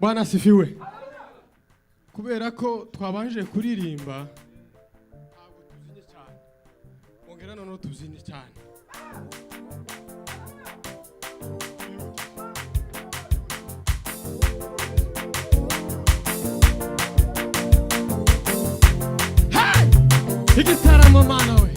Bwana asifiwe. Kubera ko twabanje kuririmba ntabwo tuzinye cyane. Ongera none tuzinye cyane. Hey! Igitaramo mana we.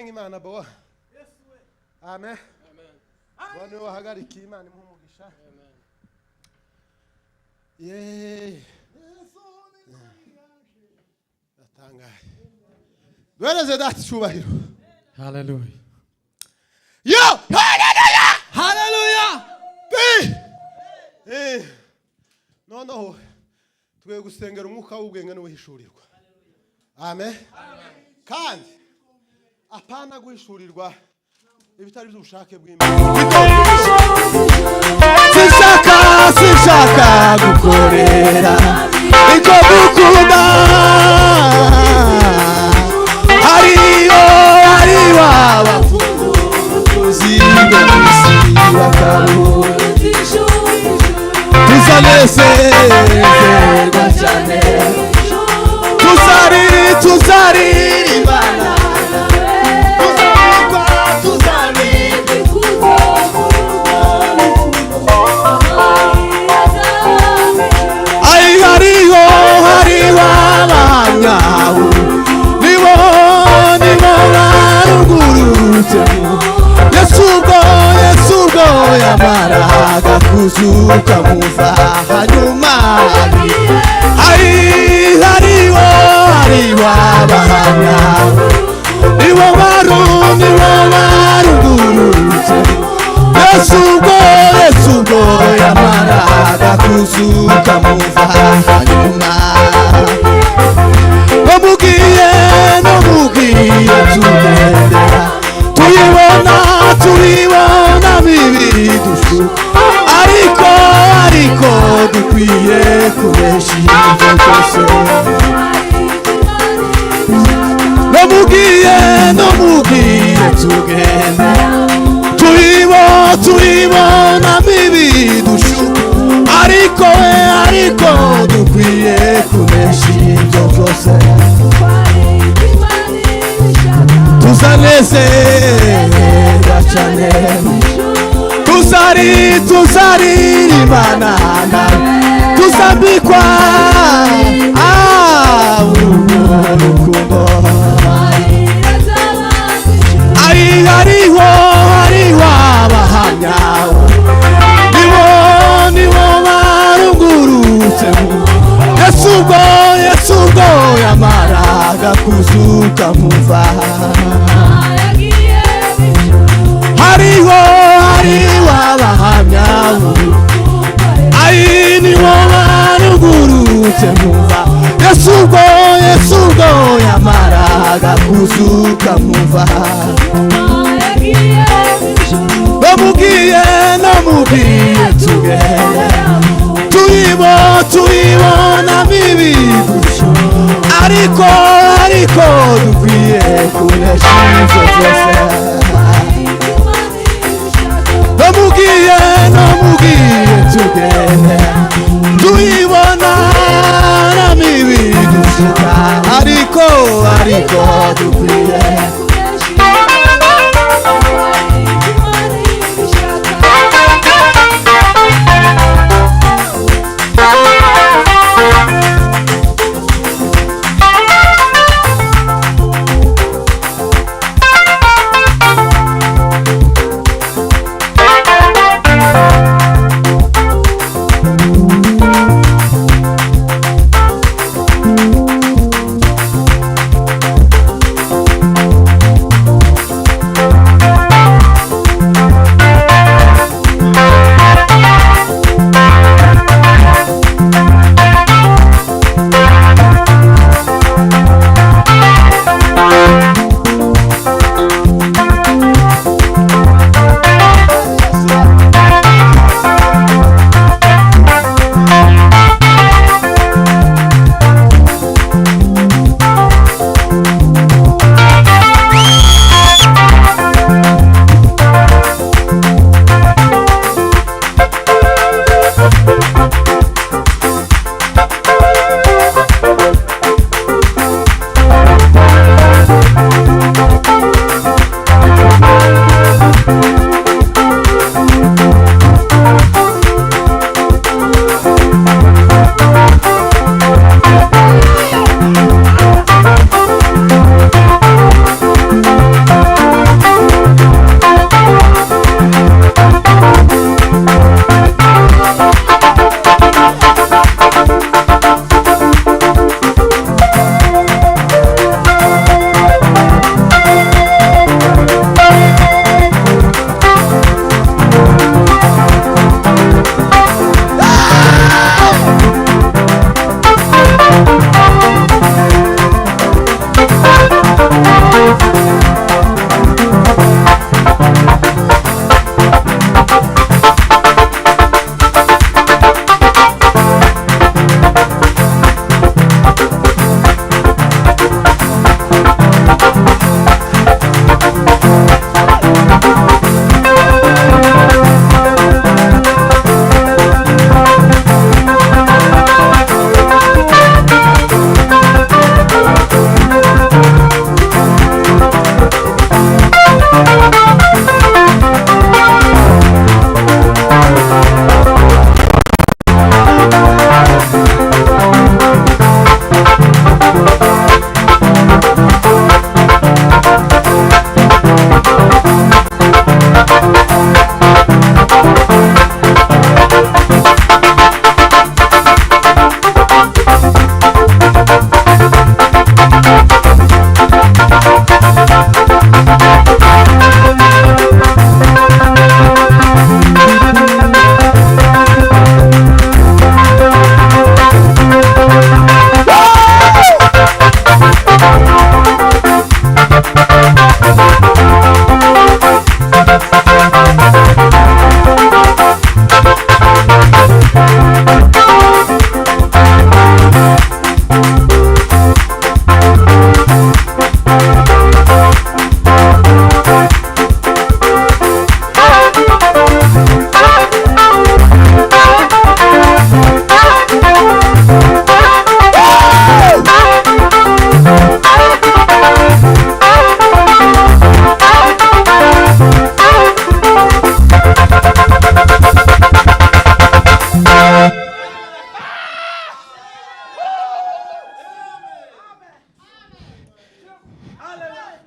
dusenga Imana boa. Amen. Bwana wahagarika Imana impumugisha. Yeee. Natangaye. Duhereze data icyubahiro. Hallelujah. Yo! Hallelujah! Hallelujah. Noneho tugiye gusengera umwuka w'ubwenge n'uhishurirwa. Amen. Kandi apana guhishurirwa ibitari by'ubushake bw'Imana. Sinshaka gukorera icyo gukunda hariyo ari wabafuzi bakabura tuzanezerwa cyane tuzaririmbana hariho abanyahu nibo barugurutse Yesu ubwo yamaraga kuzuka muva hanyuma hariho abanyahu nibo barugurutse Yesu ubwo yamaraga kuzuka muva hanyuma Nomubwiye tugendera turibona mibiri dushu ariko dukwiye kuresha ibyo byose Nomubwiye tugendera turibona mibiri dushu ariko dukwiye kuresha ibyo byose tuzanezerwa cyane tuzaririmbana tuzambikwa urukundo hariho abahamya nibo barugurutse Yesu ubwo yamaraga kuzuka muva hariho abahamya nibo barugurutse muva Yesu ubwo yamaraga kuzuka muva Nomubwiye tugende turibona mibidusho ariko dukwiye kunesha ibyo byose Nomubwiye tugende turibona mibidusho ariko dukwiye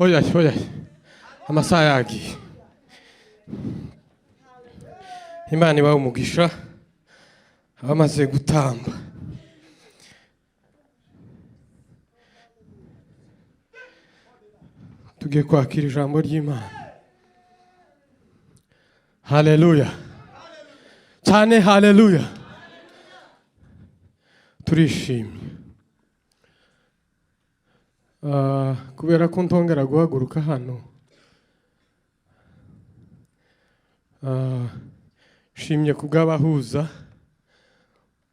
oya amasaha yagiye. Imana ibahe umugisha abamaze gutamba. Tugiye kwakira ijambo ry'Imana. Haleluya cyane, haleluya. Turishimye kubera ko ntongera guhaguruka hano. Shimye kubw'abahuza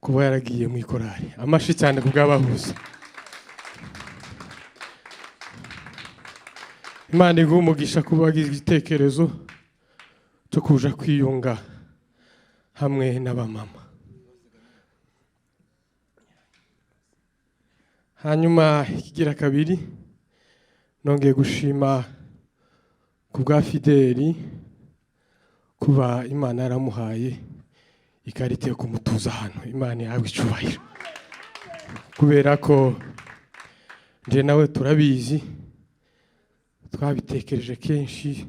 kuba yaragiye mu ikorari. Amashi cyane kubw'abahuza. Imana iguha umugisha kuba wagize igitekerezo cyo kuja kwiyunga hamwe n'abamama. Hanyuma ikigira kabiri, nongeye gushima kubwa Fideli kuba Imana yaramuhaye ikarita yo kumutuza hano. Imana yawe icubahiro, kubera ko nje nawe turabizi, twabitekereje kenshi,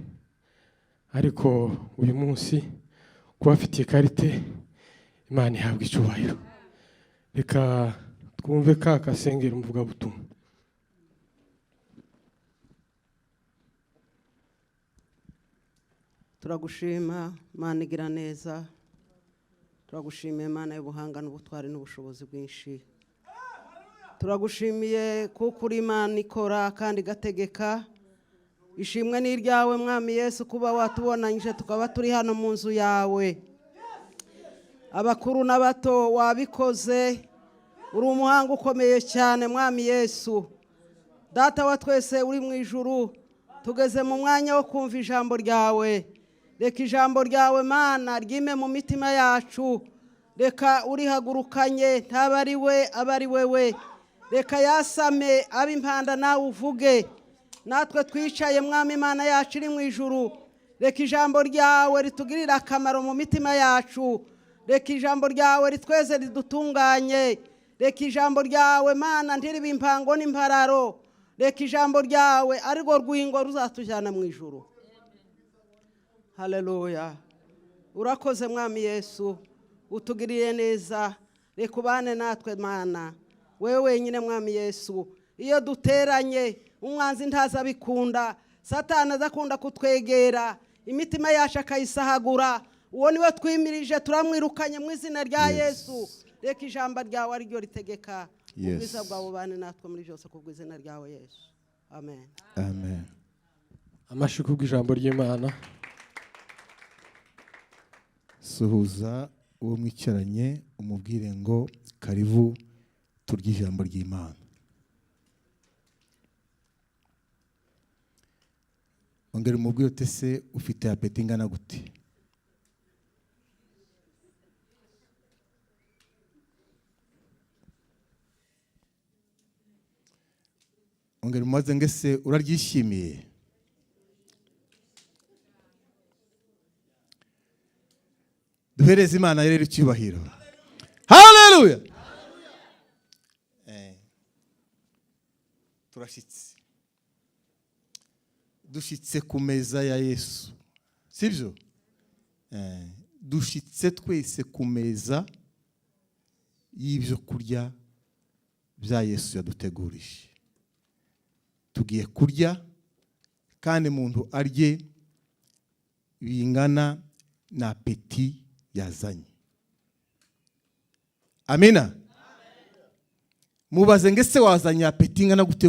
ariko uyu munsi kuba afite ikarite, Imana yawe icubahiro. Reka twumve kakasengera umuvuga butumwa. Turagushima Mana igira neza, turagushimiye Mana y'ubuhanga n'ubutwari n'ubushobozi bwinshi. Turagushimiye kuko uri Imana ikora kandi gategeka. Ishimwe ni iryawe Mwami Yesu kuba watubonanyije tukaba turi hano mu nzu yawe. Abakuru n'abato wabikoze, uri umuhanga ukomeye cyane Mwami Yesu. Data wa twese uri mu ijuru, tugeze mu mwanya wo kumva ijambo ryawe. Reka ijambo ryawe Mana ryime mu mitima yacu. Reka urihagurukanye ntaba ari we aba ari wewe. Reka yasame abe impanda nawe uvuge. Natwe twicaye Mwami Imana yacu iri mu ijuru. Reka ijambo ryawe ritugirira akamaro mu mitima yacu. Reka ijambo ryawe ritweze ridutunganye. Reka ijambo ryawe Mana ntiribe impango n'impararo. Reka ijambo ryawe arirwo rwingo ruzatujyana mu ijuru. Haleluya. Urakoze Mwami Yesu, utugiriye neza. Reka ubane natwe Mana, wewe wenyine Mwami Yesu. Iyo duteranye umwanzi ntaza bikunda, Satani azakunda kutwegera, imitima yacu akayisahagura. Uwo niwe twimirije, turamwirukanye mu izina rya Yesu. Reka ijambo ryawe ariryo ritegeka. Ubwiza bwawe ubane natwe muri byose kubw'izina ryawe Yesu. Amen. Amen. Amashi kubw'ijambo ry'Imana. Suhuza uwo mwicaranye umubwire ngo karibu turye ijambo ry'Imana. Ongera umubwire uti se ufite apeti ingana gute? Ongera umubaze ngo ese uraryishimiye? Duhereze Imana rero icyubahiro. Haleluya. Turashitse. Dushitse ku meza ya Yesu. Sibyo? Dushitse twese ku meza y'ibyo kurya bya Yesu yadutegurije. Tugiye kurya kandi umuntu arye bingana na apeti yazanye. Amina. Mubaze ngo ese wazanye apeti ingana gute?